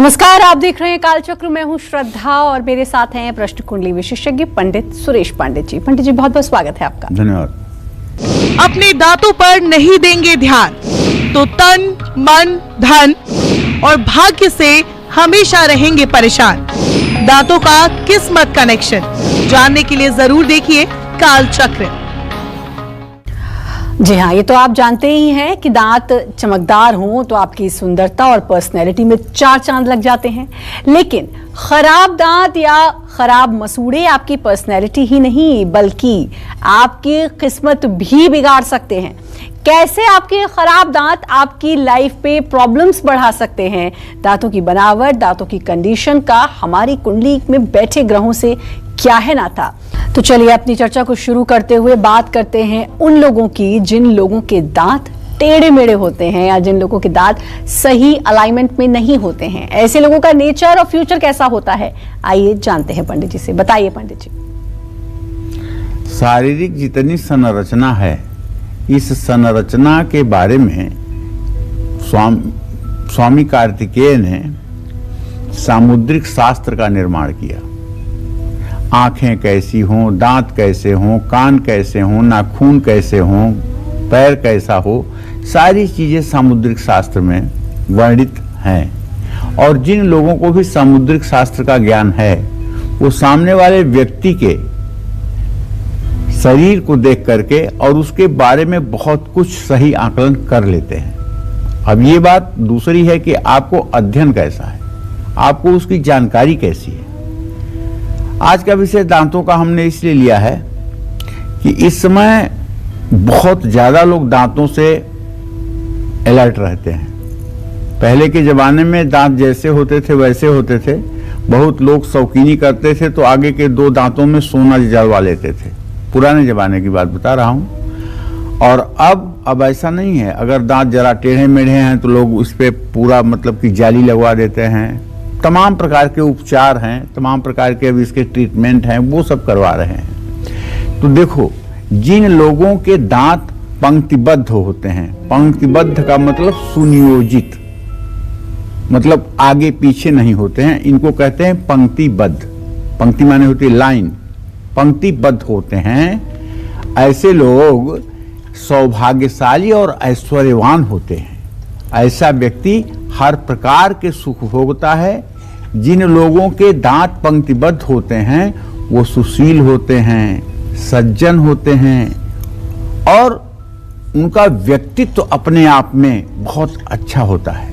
नमस्कार, आप देख रहे हैं कालचक्र। मैं हूं श्रद्धा और मेरे साथ हैं प्रश्न कुंडली विशेषज्ञ पंडित सुरेश पांडे जी। पंडित जी, बहुत बहुत स्वागत है आपका। धन्यवाद। अपने दांतों पर नहीं देंगे ध्यान तो तन, मन, धन और भाग्य से हमेशा रहेंगे परेशान। दांतों का किस्मत कनेक्शन जानने के लिए जरूर देखिए कालचक्र। जी हाँ, ये तो आप जानते ही हैं कि दांत चमकदार हों तो आपकी सुंदरता और पर्सनैलिटी में चार चांद लग जाते हैं। लेकिन खराब दांत या खराब मसूड़े आपकी पर्सनैलिटी ही नहीं बल्कि आपकी किस्मत भी बिगाड़ सकते हैं। कैसे आपके खराब दांत आपकी लाइफ पे प्रॉब्लम्स बढ़ा सकते हैं? दांतों की बनावट, दांतों की कंडीशन का हमारी कुंडली में बैठे ग्रहों से क्या है नाता? तो चलिए अपनी चर्चा को शुरू करते हुए बात करते हैं उन लोगों की जिन लोगों के दांत टेढ़े मेढ़े होते हैं या जिन लोगों के दांत सही अलाइनमेंट में नहीं होते हैं। ऐसे लोगों का नेचर और फ्यूचर कैसा होता है, आइए जानते हैं पंडित जी से। बताइए पंडित जी। शारीरिक जितनी संरचना है, इस संरचना के बारे में स्वामी कार्तिकेय ने सामुद्रिक शास्त्र का निर्माण किया। आंखें कैसी हों, दांत कैसे हों, कान कैसे हों, नाखून कैसे हों, पैर कैसा हो, सारी चीजें सामुद्रिक शास्त्र में वर्णित हैं। और जिन लोगों को भी सामुद्रिक शास्त्र का ज्ञान है वो सामने वाले व्यक्ति के शरीर को देख करके और उसके बारे में बहुत कुछ सही आकलन कर लेते हैं। अब ये बात दूसरी है कि आपको अध्ययन कैसा है, आपको उसकी जानकारी कैसी है। आज का विषय दांतों का हमने इसलिए लिया है कि इस समय बहुत ज्यादा लोग दांतों से अलर्ट रहते हैं। पहले के जमाने में दांत जैसे होते थे वैसे होते थे। बहुत लोग शौकीनी करते थे तो आगे के दो दांतों में सोना जड़वा लेते थे। पुराने जमाने की बात बता रहा हूं। और अब ऐसा नहीं है। अगर दांत जरा टेढ़े मेढ़े हैं तो लोग उस पर पूरा मतलब कि जाली लगवा देते हैं। तमाम प्रकार के उपचार हैं, तमाम प्रकार के अब इसके ट्रीटमेंट हैं, वो सब करवा रहे हैं। तो देखो, जिन लोगों के दांत पंक्तिबद्ध होते हैं, पंक्तिबद्ध का मतलब सुनियोजित, मतलब आगे पीछे नहीं होते हैं, इनको कहते हैं पंक्तिबद्ध। पंक्ति माने होती है लाइन, पंक्तिबद्ध होते हैं। ऐसे लोग सौभाग्यशाली और ऐश्वर्यवान होते हैं। ऐसा व्यक्ति हर प्रकार के सुख भोगता है। जिन लोगों के दांत पंक्तिबद्ध होते हैं वो सुशील होते हैं, सज्जन होते हैं और उनका व्यक्तित्व अपने आप में बहुत अच्छा होता है।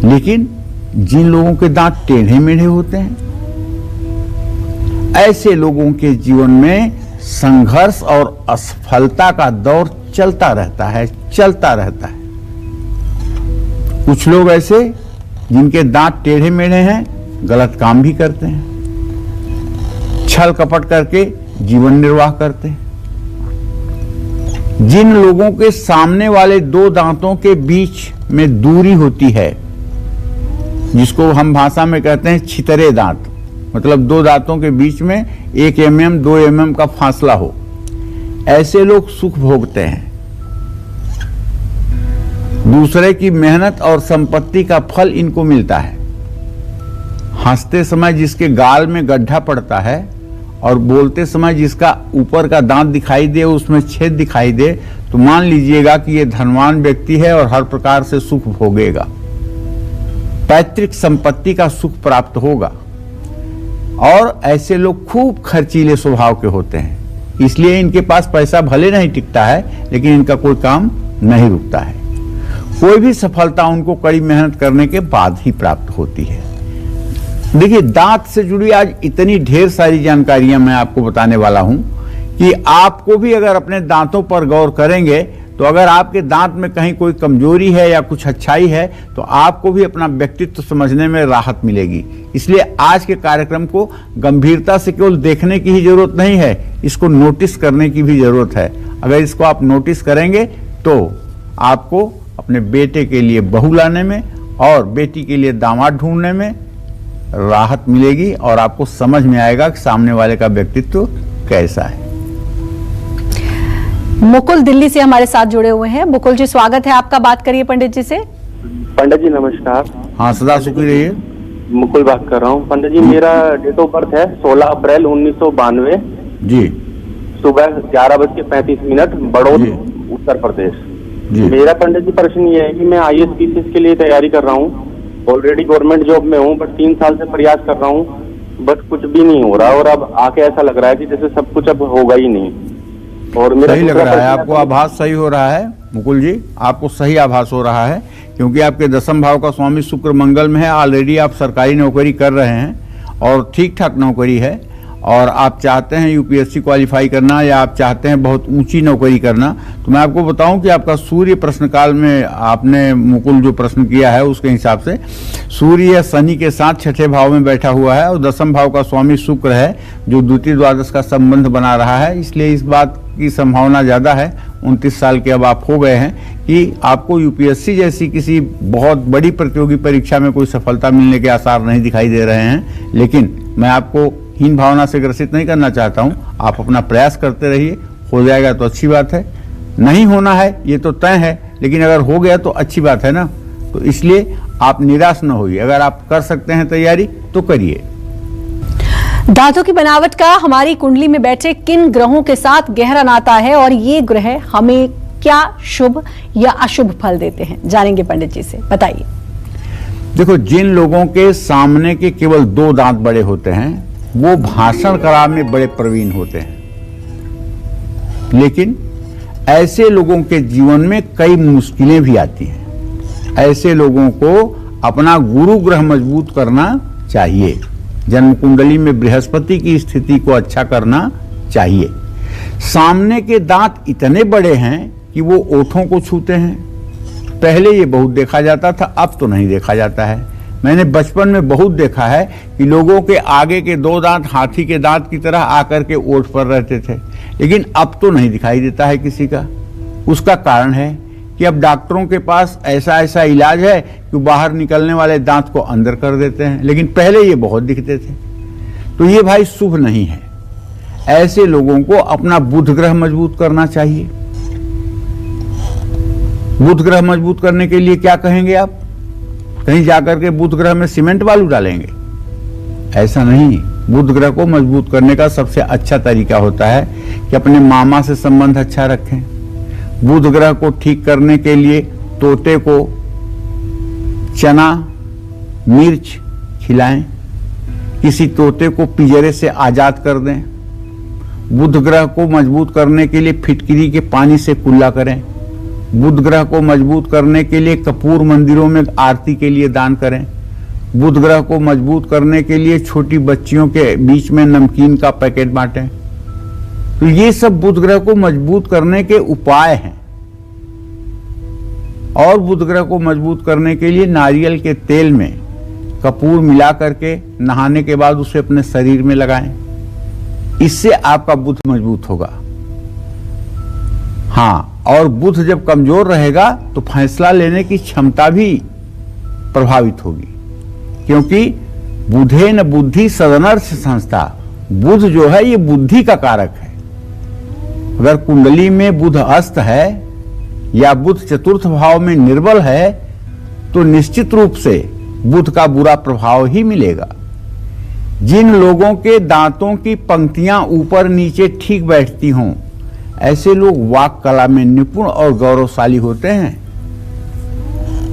लेकिन जिन लोगों के दांत टेढ़े मेढ़े होते हैं, ऐसे लोगों के जीवन में संघर्ष और असफलता का दौर चलता रहता है। कुछ लोग ऐसे जिनके दांत टेढ़े मेढ़े हैं गलत काम भी करते हैं, छल कपट करके जीवन निर्वाह करते हैं। जिन लोगों के सामने वाले दो दांतों के बीच में दूरी होती है, जिसको हम भाषा में कहते हैं छितरे दांत, मतलब दो दांतों के बीच में 1 mm 2 mm का फासला हो, ऐसे लोग सुख भोगते हैं। दूसरे की मेहनत और संपत्ति का फल इनको मिलता है। हंसते समय जिसके गाल में गड्ढा पड़ता है और बोलते समय जिसका ऊपर का दांत दिखाई दे, उसमें छेद दिखाई दे, तो मान लीजिएगा कि यह धनवान व्यक्ति है और हर प्रकार से सुख भोगेगा। पैतृक संपत्ति का सुख प्राप्त होगा। और ऐसे लोग खूब खर्चीले स्वभाव के होते हैं, इसलिए इनके पास पैसा भले नहीं टिकता है लेकिन इनका कोई काम नहीं रुकता है। कोई भी सफलता उनको कड़ी मेहनत करने के बाद ही प्राप्त होती है। देखिए, दांत से जुड़ी आज इतनी ढेर सारी जानकारियां मैं आपको बताने वाला हूं कि आपको भी अगर अपने दांतों पर गौर करेंगे तो अगर आपके दांत में कहीं कोई कमजोरी है या कुछ अच्छाई है तो आपको भी अपना व्यक्तित्व समझने में राहत मिलेगी। इसलिए आज के कार्यक्रम को गंभीरता से केवल देखने की ही जरूरत नहीं है, इसको नोटिस करने की भी जरूरत है। अगर इसको आप नोटिस करेंगे तो आपको अपने बेटे के लिए बहू लाने में और बेटी के लिए दामाद ढूंढने में राहत मिलेगी और आपको समझ में आएगा कि सामने वाले का व्यक्तित्व कैसा है। मुकुल दिल्ली से हमारे साथ जुड़े हुए हैं। मुकुल जी, स्वागत है आपका। बात करिए पंडित जी से। पंडित जी नमस्कार। हाँ, सदा सुखी रहिए। मुकुल बात कर रहा हूँ पंडित जी। मेरा डेट ऑफ बर्थ है 16 अप्रैल 1992 जी। सुबह 11:35 बड़ौद, उत्तर प्रदेश जी। मेरा पंडित जी प्रश्न ये है कि मैं IAS के लिए तैयारी कर रहा हूँ। ऑलरेडी गवर्नमेंट जॉब में हूँ, बट 3 साल से प्रयास कर रहा हूँ, बट कुछ भी नहीं हो रहा। और अब आके ऐसा लग रहा है कि जैसे सब कुछ अब होगा ही नहीं। और मेरा सही लग रहा है आपको, आभास सही हो रहा है मुकुल जी, आपको सही आभास हो रहा है, क्योंकि आपके 10वें भाव का स्वामी शुक्र मंगल में है। ऑलरेडी आप सरकारी नौकरी कर रहे हैं और ठीक ठाक नौकरी है, और आप चाहते हैं UPSC क्वालिफाई करना, या आप चाहते हैं बहुत ऊंची नौकरी करना। तो मैं आपको बताऊं कि आपका सूर्य प्रश्न काल में आपने मुकुल जो प्रश्न किया है उसके हिसाब से सूर्य शनि के साथ 6ठे भाव में बैठा हुआ है, और 10वें भाव का स्वामी शुक्र है जो द्वितीय द्वादश का संबंध बना रहा है। इसलिए इस बात की संभावना ज्यादा है, 29 साल के अब आप हो गए हैं, कि आपको UPSC जैसी किसी बहुत बड़ी प्रतियोगी परीक्षा में कोई सफलता मिलने के आसार नहीं दिखाई दे रहे हैं। लेकिन मैं आपको हीन भावना से ग्रसित नहीं करना चाहता हूं, आप अपना प्रयास करते रहिए, हो जाएगा तो अच्छी बात है, नहीं होना है ये तो तय है, लेकिन अगर हो गया तो अच्छी बात है ना। तो इसलिए आप निराश न होइए, अगर आप कर सकते हैं तैयारी तो करिए। दांतों की बनावट का हमारी कुंडली में बैठे किन ग्रहों के साथ गहरा नाता है, और ये ग्रह हमें क्या शुभ या अशुभ फल देते हैं, जानेंगे पंडित जी से, बताइए। देखो, जिन लोगों के सामने के केवल 2 दांत बड़े होते हैं वो भाषण कला में बड़े प्रवीण होते हैं, लेकिन ऐसे लोगों के जीवन में कई मुश्किलें भी आती हैं। ऐसे लोगों को अपना गुरु ग्रह मजबूत करना चाहिए, जन्म कुंडली में बृहस्पति की स्थिति को अच्छा करना चाहिए। सामने के दांत इतने बड़े हैं कि वो ओठों को छूते हैं। पहले ये बहुत देखा जाता था, अब तो नहीं देखा जाता है। मैंने बचपन में बहुत देखा है कि लोगों के आगे के 2 दांत हाथी के दांत की तरह आकर के ओठ पर रहते थे, लेकिन अब तो नहीं दिखाई देता है किसी का। उसका कारण है कि अब डॉक्टरों के पास ऐसा इलाज है कि बाहर निकलने वाले दांत को अंदर कर देते हैं, लेकिन पहले ये बहुत दिखते थे। तो ये भाई शुभ नहीं है। ऐसे लोगों को अपना बुध ग्रह मजबूत करना चाहिए। बुध ग्रह मजबूत करने के लिए क्या कहेंगे आप? कहीं जाकर के बुध ग्रह में सीमेंट बालू डालेंगे? ऐसा नहीं। बुध ग्रह को मजबूत करने का सबसे अच्छा तरीका होता है कि अपने मामा से संबंध अच्छा रखें। बुध ग्रह को ठीक करने के लिए तोते को चना मिर्च खिलाएं, किसी तोते को पिंजरे से आजाद कर दें। बुध ग्रह को मजबूत करने के लिए फिटकिरी के पानी से कुल्ला करें। बुध ग्रह को मजबूत करने के लिए कपूर मंदिरों में आरती के लिए दान करें। बुध ग्रह को मजबूत करने के लिए छोटी बच्चियों के बीच में नमकीन का पैकेट बांटें। तो ये सब बुध ग्रह को मजबूत करने के उपाय हैं। और बुध ग्रह को मजबूत करने के लिए नारियल के तेल में कपूर मिला करके नहाने के बाद उसे अपने शरीर में लगाएं। इससे आपका बुध मजबूत होगा। हाँ, और बुध जब कमजोर रहेगा तो फैसला लेने की क्षमता भी प्रभावित होगी, क्योंकि बुधेन बुद्धि सदनर्थ संस्था। बुध जो है ये बुद्धि का कारक है। अगर कुंडली में बुध अस्त है या बुध चतुर्थ भाव में निर्बल है तो निश्चित रूप से बुध का बुरा प्रभाव ही मिलेगा। जिन लोगों के दांतों की पंक्तियां ऊपर नीचे ठीक बैठती हों, ऐसे लोग वाक कला में निपुण और गौरवशाली होते हैं।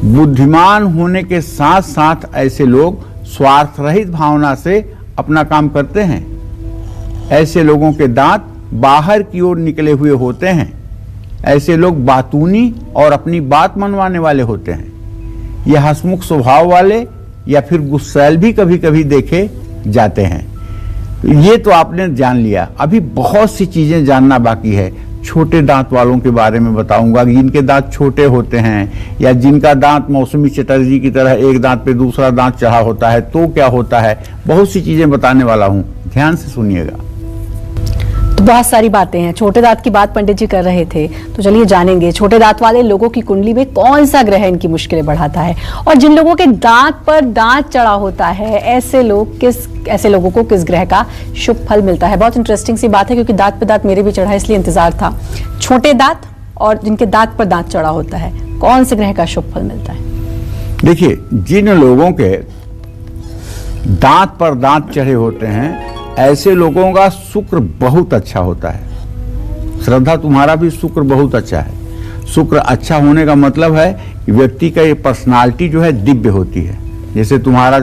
बुद्धिमान होने के साथ साथ ऐसे लोग स्वार्थ रहित भावना से अपना काम करते हैं। ऐसे लोगों के दांत बाहर की ओर निकले हुए होते हैं। ऐसे लोग बातूनी और अपनी बात मनवाने वाले होते हैं। यह हंसमुख स्वभाव वाले या फिर गुस्सैल भी कभी कभी देखे जाते हैं। ये तो आपने जान लिया, अभी बहुत सी चीजें जानना बाकी है। छोटे दांत वालों के बारे में बताऊंगा, जिनके दांत छोटे होते हैं या जिनका दांत मौसमी चटर्जी की तरह एक दांत पे दूसरा दांत चढ़ा होता है तो क्या होता है। बहुत सी चीजें बताने वाला हूं, ध्यान से सुनिएगा। तो बहुत सारी बातें हैं। छोटे दांत की बात पंडित जी कर रहे थे, तो चलिए जानेंगे छोटे दांत वाले लोगों की कुंडली में कौन सा ग्रह इनकी मुश्किलें बढ़ाता है, और जिन लोगों के दांत पर दांत चढ़ा होता है ऐसे लोगों को किस ग्रह का शुभ फल मिलता है। बहुत इंटरेस्टिंग सी बात है, क्योंकि दांत पे दांत मेरे भी चढ़ा, इसलिए इंतजार था। छोटे दांत और जिनके दांत पर दांत चढ़ा होता है, कौन से ग्रह का शुभ फल मिलता है? देखिए, जिन लोगों के दांत पर दांत चढ़े होते हैं, ऐसे लोगों का शुक्र बहुत अच्छा होता है। श्रद्धा, तुम्हारा भी शुक्र बहुत अच्छा है। शुक्र अच्छा होने का मतलब है कि व्यक्ति का ये पर्सनालिटी जो है दिव्य होती है। जैसे तुम्हारा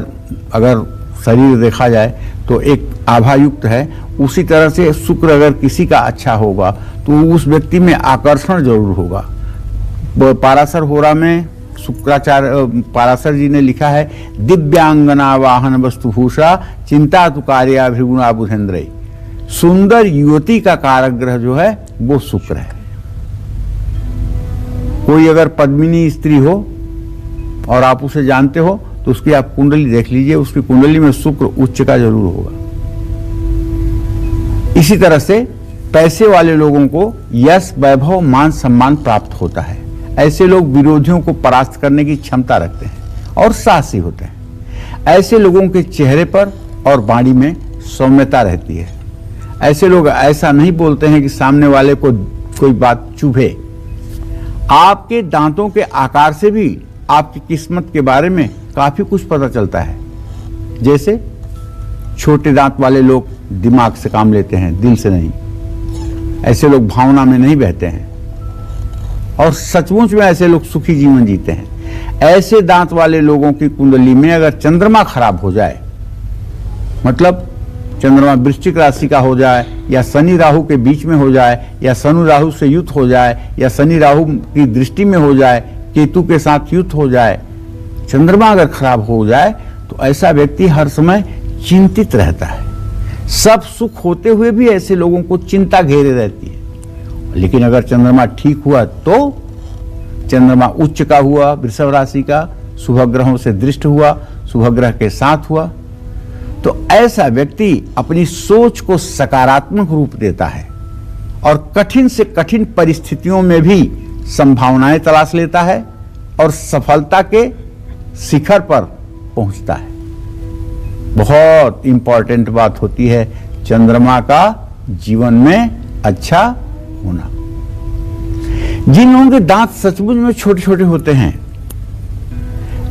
अगर शरीर देखा जाए तो एक आभायुक्त है, उसी तरह से शुक्र अगर किसी का अच्छा होगा तो उस व्यक्ति में आकर्षण जरूर होगा। पाराशर होरा में शुक्राचार्य पाराशर जी ने लिखा है, दिव्यांगना वाहन वस्तुभूषा चिंता तु कार्या भृगुणा बुधेन्द्र। सुंदर युवती का कारक ग्रह जो है वो शुक्र है। कोई अगर पद्मिनी स्त्री हो और आप उसे जानते हो तो उसकी आप कुंडली देख लीजिए, उसकी कुंडली में शुक्र उच्च का जरूर होगा। इसी तरह से पैसे वाले लोगों को यश, वैभव, मान सम्मान प्राप्त होता है। ऐसे लोग विरोधियों को परास्त करने की क्षमता रखते हैं और साहसी होते हैं। ऐसे लोगों के चेहरे पर और वाणी में सौम्यता रहती है। ऐसे लोग ऐसा नहीं बोलते हैं कि सामने वाले को कोई बात चुभे। आपके दांतों के आकार से भी आपकी किस्मत के बारे में काफी कुछ पता चलता है। जैसे छोटे दांत वाले लोग दिमाग से काम लेते हैं, दिल से नहीं। ऐसे लोग भावना में नहीं बहते हैं और सचमुच में ऐसे लोग सुखी जीवन जीते हैं। ऐसे दांत वाले लोगों की कुंडली में अगर चंद्रमा खराब हो जाए, मतलब चंद्रमा वृश्चिक राशि का हो जाए या शनि राहु के बीच में हो जाए या शनि राहु से युद्ध हो जाए या शनि राहु की दृष्टि में हो जाए, केतु के साथ युद्ध हो जाए, चंद्रमा अगर खराब हो जाए तो ऐसा व्यक्ति हर समय चिंतित रहता है। सब सुख होते हुए भी ऐसे लोगों को चिंता घेरे रहती है। लेकिन अगर चंद्रमा ठीक हुआ तो चंद्रमा उच्च का हुआ, वृषभ राशि का, शुभ ग्रहों से दृष्ट हुआ, शुभ ग्रह के साथ हुआ, तो ऐसा व्यक्ति अपनी सोच को सकारात्मक रूप देता है और कठिन से कठिन परिस्थितियों में भी संभावनाएं तलाश लेता है और सफलता के शिखर पर पहुंचता है। बहुत इंपॉर्टेंट बात होती है चंद्रमा का जीवन में अच्छा होना। जिन लोगों के दांत सचमुच में छोटे छोटे होते हैं,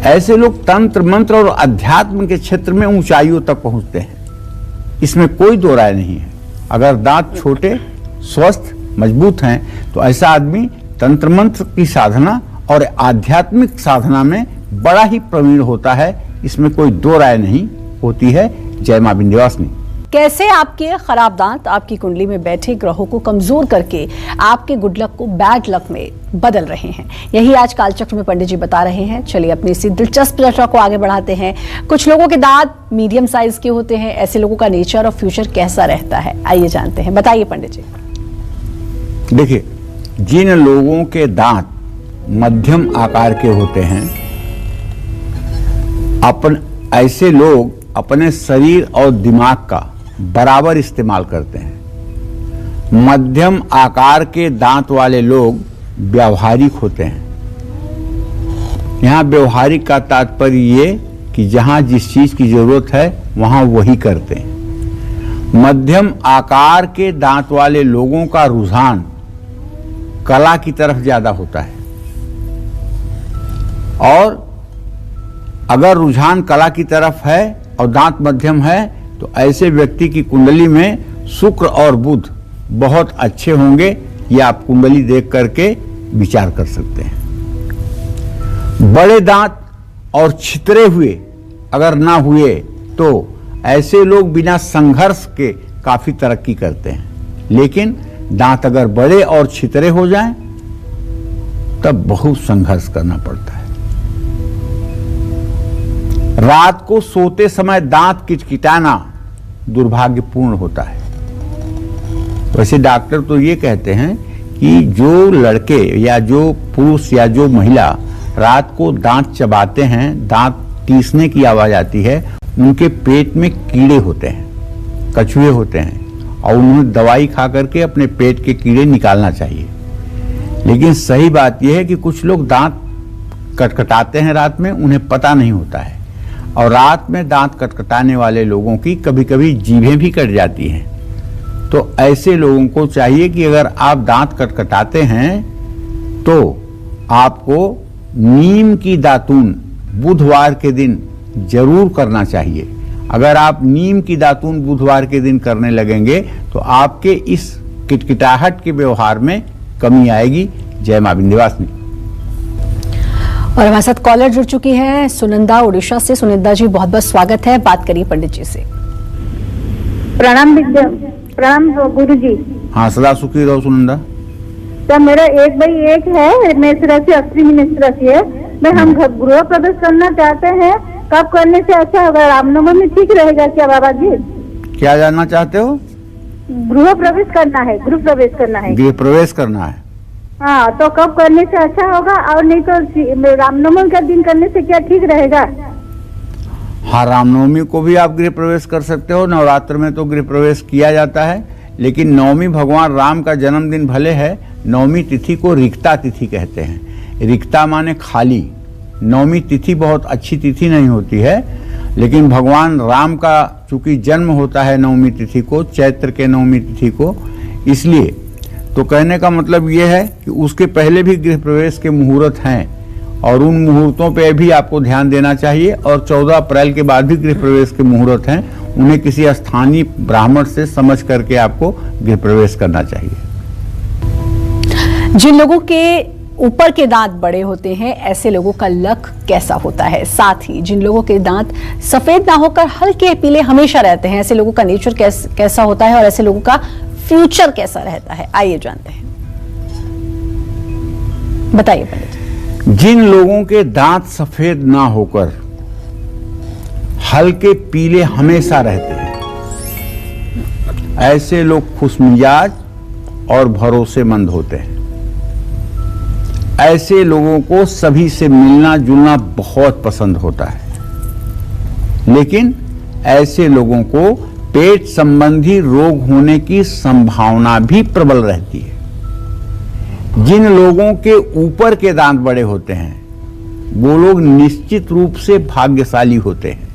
ऐसे लोग तंत्र मंत्र और अध्यात्म के क्षेत्र में ऊंचाइयों तक पहुंचते हैं। इसमें कोई दो राय नहीं है। अगर दांत छोटे, स्वस्थ, मजबूत हैं तो ऐसा आदमी तंत्र मंत्र की साधना और आध्यात्मिक साधना में बड़ा ही प्रवीण होता है। इसमें कोई दो राय नहीं होती है। जय मां विंध्यवासिनी। कैसे आपके खराब दांत आपकी कुंडली में बैठे ग्रहों को कमजोर करके आपके गुड लक को बैड लक में बदल रहे हैं, यही आज कालचक्र में पंडित जी बता रहे हैं। चलिए अपनी इसी दिलचस्प चर्चा को आगे बढ़ाते हैं। कुछ लोगों के दांत मीडियम साइज के होते हैं, ऐसे लोगों का नेचर और फ्यूचर कैसा रहता है, आइए जानते हैं। बताइए पंडित जी। देखिए, जिन लोगों के दांत मध्यम आकार के होते हैं, ऐसे लोग अपने शरीर और दिमाग का बराबर इस्तेमाल करते हैं। मध्यम आकार के दांत वाले लोग व्यावहारिक होते हैं। यहां व्यावहारिक का तात्पर्य ये कि जहां जिस चीज की जरूरत है वहां वही करते हैं। मध्यम आकार के दांत वाले लोगों का रुझान कला की तरफ ज्यादा होता है और अगर रुझान कला की तरफ है और दांत मध्यम है तो ऐसे व्यक्ति की कुंडली में शुक्र और बुध बहुत अच्छे होंगे। ये आप कुंडली देख करके विचार कर सकते हैं। बड़े दांत और छितरे हुए अगर ना हुए तो ऐसे लोग बिना संघर्ष के काफी तरक्की करते हैं। लेकिन दांत अगर बड़े और छितरे हो जाएं तब बहुत संघर्ष करना पड़ता है। रात को सोते समय दांत किटकिटाना दुर्भाग्यपूर्ण होता है। वैसे डॉक्टर तो ये कहते हैं कि जो लड़के या जो पुरुष या जो महिला रात को दांत चबाते हैं, दांत टीसने की आवाज आती है, उनके पेट में कीड़े होते हैं, कछुए होते हैं और उन्हें दवाई खा करके अपने पेट के कीड़े निकालना चाहिए। लेकिन सही बात यह है कि कुछ लोग दांत कटकटाते हैं रात में, उन्हें पता नहीं होता है और रात में दांत कटकटाने वाले लोगों की कभी कभी जीभें भी कट जाती हैं। तो ऐसे लोगों को चाहिए कि अगर आप दांत कटकटाते हैं तो आपको नीम की दातून बुधवार के दिन जरूर करना चाहिए। अगर आप नीम की दातून बुधवार के दिन करने लगेंगे तो आपके इस किटकिटाहट के व्यवहार में कमी आएगी। जय मां विंध्यवासिनी। और हमारे साथ कॉलर जुड़ चुकी है सुनंदा उड़ीसा से। सुनंदा जी, बहुत बहुत स्वागत है, बात करिए पंडित जी से। प्रणाम प्रणाम गुरु जी। हाँ, सदा सुखी रहो सुनंदा। तो मेरा 1/1 है, मेष राशि अश्विनी मेष राशि है। हम गृह प्रवेश करना चाहते हैं, कब करने से अच्छा होगा? रामनवमी में ठीक रहेगा क्या बाबा जी? क्या जानना चाहते हो? गृह प्रवेश करना है, गृह प्रवेश करना है। गृह प्रवेश करना है। हाँ, तो कब करने से अच्छा होगा? और नहीं तो रामनवमी का दिन करने से क्या ठीक रहेगा? हाँ, रामनवमी को भी आप गृह प्रवेश कर सकते हो। नवरात्र में तो गृह प्रवेश किया जाता है, लेकिन नवमी भगवान राम का जन्मदिन भले है, नवमी तिथि को रिक्ता तिथि कहते हैं। रिक्ता माने खाली। नवमी तिथि बहुत अच्छी तिथि नहीं होती है, लेकिन भगवान राम का चूंकि जन्म होता है नवमी तिथि को, चैत्र के नवमी तिथि को, इसलिए तो कहने का मतलब ये है कि उसके पहले भी गृह प्रवेश के मुहूर्त हैं और उन मुहूर्तों पे भी आपको ध्यान देना चाहिए। और 14 अप्रैल के बाद भी गृह प्रवेश के मुहूर्त हैं, उन्हें किसी स्थानीय ब्राह्मण से समझ करके आपको गृह प्रवेश करना चाहिए। जिन लोगों के ऊपर के दांत बड़े होते हैं, ऐसे लोगों का लक कैसा होता है? साथ ही जिन लोगों के दांत सफेद ना होकर हल्के पीले हमेशा रहते हैं, ऐसे लोगों का नेचर कैसा होता है और ऐसे लोगों का फ्यूचर कैसा रहता है? आइए जानते हैं, बताइए पंडित जी। जिन लोगों के दांत सफेद ना होकर हल्के पीले हमेशा रहते हैं, ऐसे लोग खुशमिजाज और भरोसेमंद होते हैं। ऐसे लोगों को सभी से मिलना जुलना बहुत पसंद होता है, लेकिन ऐसे लोगों को पेट संबंधी रोग होने की संभावना भी प्रबल रहती है। जिन लोगों के ऊपर के दांत बड़े होते हैं, वो लोग निश्चित रूप से भाग्यशाली होते हैं।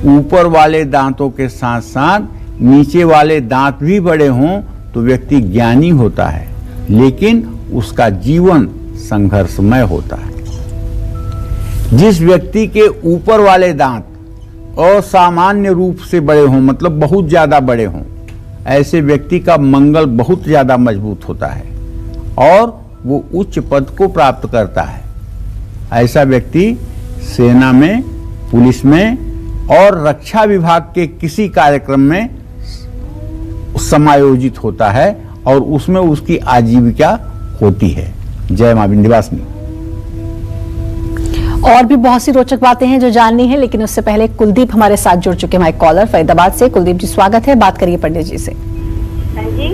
ऊपर वाले दांतों के साथ साथ नीचे वाले दांत भी बड़े हों तो व्यक्ति ज्ञानी होता है, लेकिन उसका जीवन संघर्षमय होता है। जिस व्यक्ति के ऊपर वाले दांत असामान्य रूप से बड़े हों, मतलब बहुत ज्यादा बड़े हों, ऐसे व्यक्ति का मंगल बहुत ज्यादा मजबूत होता है और वो उच्च पद को प्राप्त करता है। ऐसा व्यक्ति सेना में, पुलिस में और रक्षा विभाग के किसी कार्यक्रम में समायोजित होता है और उसमें उसकी आजीविका होती है। जय मां विंध्यवासिनी। और भी बहुत सी रोचक बातें हैं जो जाननी है, लेकिन उससे पहले कुलदीप हमारे साथ जुड़ चुके हैं, हमारे कॉलर फरीदाबाद से। कुलदीप जी, स्वागत है, बात करिए पंडित जी से। हाँ जी,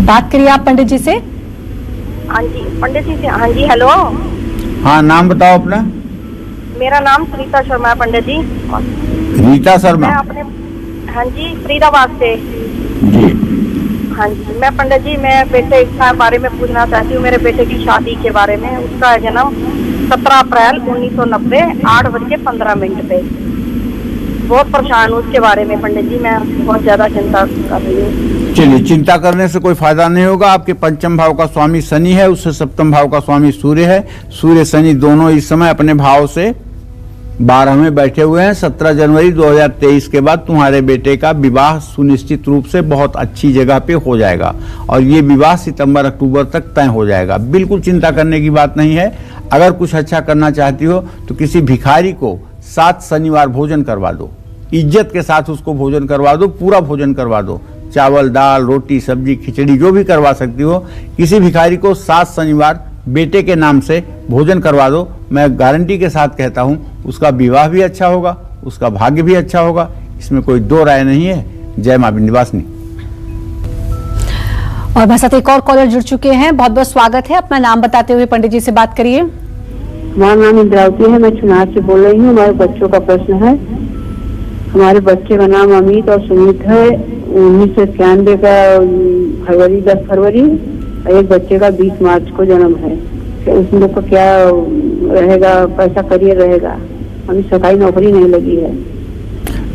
बात करिए आप पंडित जी से। हाँ जी पंडित जी से। हाँ जी, हेलो। हाँ, नाम बताओ अपना। मेरा नाम सुनीता शर्मा है पंडित जी। रीता शर्मा। मैं अपने, हाँ जी, फरीदाबाद से जी। हाँ जी, मैं पंडित जी, मैं बेटे के बारे में पूछना चाहती हूँ, मेरे बेटे की शादी के बारे में। उसका जन्म 17 अप्रैल 1990 8:15 पे। बहुत परेशान हूँ उसके बारे में पंडित जी, मैं बहुत ज्यादा चिंता कर रही हूँ। चलिए, चिंता करने से कोई फायदा नहीं होगा। आपके पंचम भाव का स्वामी शनि है, उससे सप्तम भाव का स्वामी सूर्य है। सूर्य शनि दोनों इस समय अपने भाव से 12 में बैठे हुए हैं। 17 जनवरी 2023 के बाद तुम्हारे बेटे का विवाह सुनिश्चित रूप से बहुत अच्छी जगह पे हो जाएगा और ये विवाह सितंबर अक्टूबर तक तय हो जाएगा। बिल्कुल चिंता करने की बात नहीं है। अगर कुछ अच्छा करना चाहती हो तो किसी भिखारी को 7 शनिवार भोजन करवा दो, इज्जत के साथ उसको भोजन करवा दो, पूरा भोजन करवा दो, चावल दाल रोटी सब्जी खिचड़ी जो भी करवा सकती हो। किसी भिखारी को 7 शनिवार बेटे के नाम से भोजन करवा दो। मैं गारंटी के साथ कहता हूं उसका विवाह भी अच्छा होगा, उसका भाग्य भी अच्छा होगा, इसमें कोई दो राय नहीं है। जय मां विंध्यवासिनी। और हमारे साथ एक और कॉलर जुड़ चुके हैं, बहुत बहुत स्वागत है। अपना नाम बताते हुए पंडित जी से बात करिए। हमारा नाम इंद्रावती है, मैं चुनार से बोल रही हूँ। हमारे बच्चों का प्रश्न है। हमारे बच्चे का नाम अमित और सुमित है। 1991 का फरवरी 10 फरवरी, एक बच्चे का 20 मार्च को जन्म है। तो उस लोग का क्या रहेगा, कैसा करियर रहेगा? अभी सरकारी नौकरी नहीं लगी है।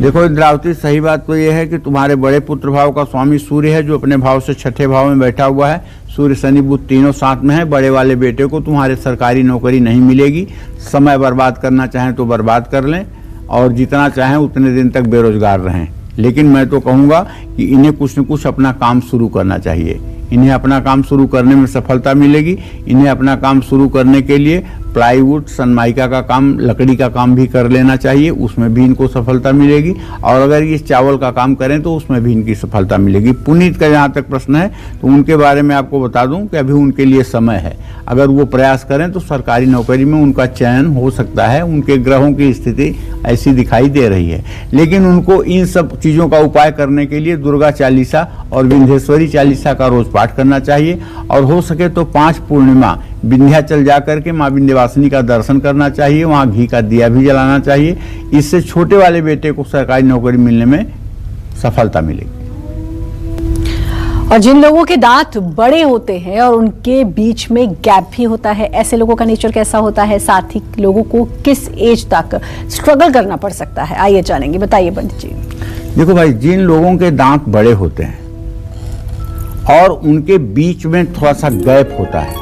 देखो इंद्रावती, सही बात तो यह है कि तुम्हारे बड़े पुत्र भाव का स्वामी सूर्य है, जो अपने भाव से छठे भाव में बैठा हुआ है। सूर्य शनि बुध तीनों साथ में है। बड़े वाले बेटे को तुम्हारे सरकारी नौकरी नहीं मिलेगी। समय बर्बाद करना चाहें तो बर्बाद कर लें, और जितना चाहें उतने दिन तक बेरोजगार रहें। लेकिन मैं तो कहूँगा कि इन्हें कुछ न कुछ अपना काम शुरू करना चाहिए। इन्हें अपना काम शुरू करने में सफलता मिलेगी। इन्हें अपना काम शुरू करने के लिए प्लाईवुड, सनमाइका का काम, लकड़ी का काम भी कर लेना चाहिए, उसमें भी इनको सफलता मिलेगी। और अगर ये चावल का काम करें तो उसमें भी इनकी सफलता मिलेगी। पुनीत का जहाँ तक प्रश्न है तो उनके बारे में आपको बता दूं कि अभी उनके लिए समय है। अगर वो प्रयास करें तो सरकारी नौकरी में उनका चयन हो सकता है। उनके ग्रहों की स्थिति ऐसी दिखाई दे रही है। लेकिन उनको इन सब चीज़ों का उपाय करने के लिए दुर्गा चालीसा और विंध्येश्वरी चालीसा का रोज पाठ करना चाहिए। और हो सके तो 5 पूर्णिमा विंध्याचल जाकर के माँ विंध्यवासिनी का दर्शन करना चाहिए। वहाँ घी का दिया भी जलाना चाहिए। इससे छोटे वाले बेटे को सरकारी नौकरी मिलने में सफलता मिलेगी। और जिन लोगों के दांत बड़े होते हैं और उनके बीच में गैप भी होता है, ऐसे लोगों का नेचर कैसा होता है? साथ ही लोगों को किस एज तक स्ट्रगल करना पड़ सकता है, आइए जानेंगे। बताइए पंडित जी। देखो भाई, जिन लोगों के दांत बड़े होते हैं और उनके बीच में थोड़ा सा गैप होता है,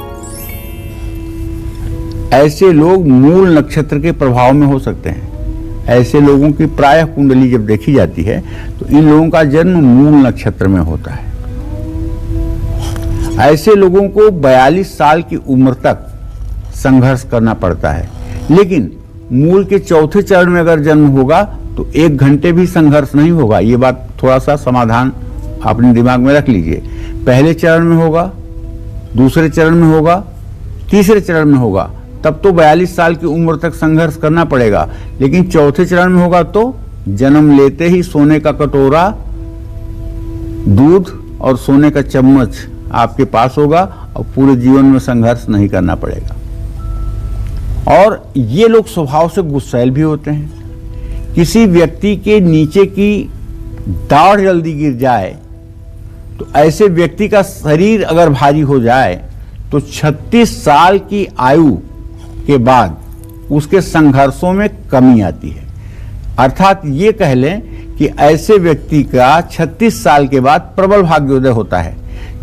ऐसे लोग मूल नक्षत्र के प्रभाव में हो सकते हैं। ऐसे लोगों की प्रायः कुंडली जब देखी जाती है तो इन लोगों का जन्म मूल नक्षत्र में होता है। ऐसे लोगों को 42 साल की उम्र तक संघर्ष करना पड़ता है। लेकिन मूल के चौथे चरण में अगर जन्म होगा तो 1 घंटे भी संघर्ष नहीं होगा। ये बात थोड़ा सा समाधान अपने दिमाग में रख लीजिए। पहले चरण में होगा, दूसरे चरण में होगा, तीसरे चरण में होगा, तब तो 42 साल की उम्र तक संघर्ष करना पड़ेगा। लेकिन चौथे चरण में होगा तो जन्म लेते ही सोने का कटोरा, दूध और सोने का चम्मच आपके पास होगा और पूरे जीवन में संघर्ष नहीं करना पड़ेगा। और ये लोग स्वभाव से गुस्सैल भी होते हैं। किसी व्यक्ति के नीचे की दाढ़ जल्दी गिर जाए तो ऐसे व्यक्ति का शरीर अगर भारी हो जाए तो 36 साल की आयु के बाद उसके संघर्षों में कमी आती है। अर्थात ये कह लें कि ऐसे व्यक्ति का 36 साल के बाद प्रबल भाग्योदय होता है।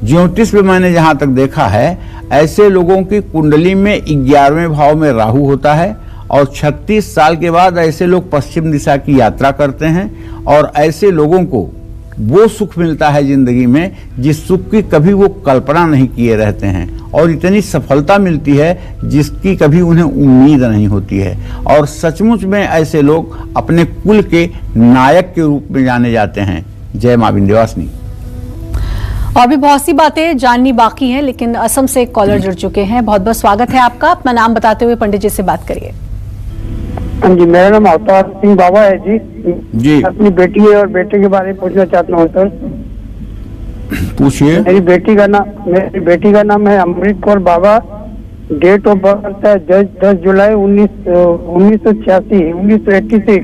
ज्योतिष में मैंने जहां तक देखा है, ऐसे लोगों की कुंडली में 11वें भाव में राहु होता है और 36 साल के बाद ऐसे लोग पश्चिम दिशा की यात्रा करते हैं। और ऐसे लोगों को वो सुख मिलता है जिंदगी में जिस सुख की कभी वो कल्पना नहीं किए रहते हैं, और इतनी सफलता मिलती है जिसकी कभी उन्हें उम्मीद नहीं होती है। और सचमुच में ऐसे लोग अपने कुल के नायक के रूप में जाने जाते हैं। जय मां विंध्यवासिनी। और भी बहुत सी बातें जाननी बाकी हैं, लेकिन असम से एक कॉलर जुड़ चुके हैं। बहुत बहुत स्वागत है आपका। अपना नाम बताते हुए पंडित जी से बात करिए। हाँ जी, मेरा नाम अवतार सिंह बाबा है जी। अपनी बेटी और बेटे के बारे में पूछना चाहता हूँ सर। पूछिए। मेरी बेटी का नाम है अमृत कौर बाबा। डेट ऑफ बर्थ है 10 जुलाई 1986।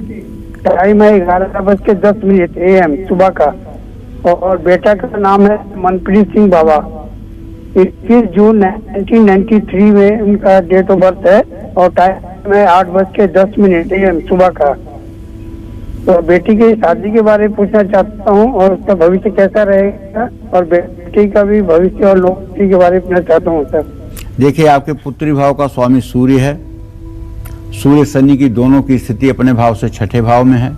टाइम है 11:10 AM सुबह का। और बेटा का नाम है मनप्रीत सिंह बाबा। 21 जून 1993 में उनका डेट ऑफ बर्थ है और टाइम है 8:10 AM सुबह का। तो बेटी की शादी के बारे में पूछना चाहता हूँ और उसका भविष्य कैसा रहेगा, और बेटी का भी भविष्य और नौकरी के बारे में पूछना चाहता हूँ सर। देखिए, आपके पुत्री भाव का स्वामी सूर्य है। सूर्य शनि की दोनों की स्थिति अपने भाव से छठे भाव में है।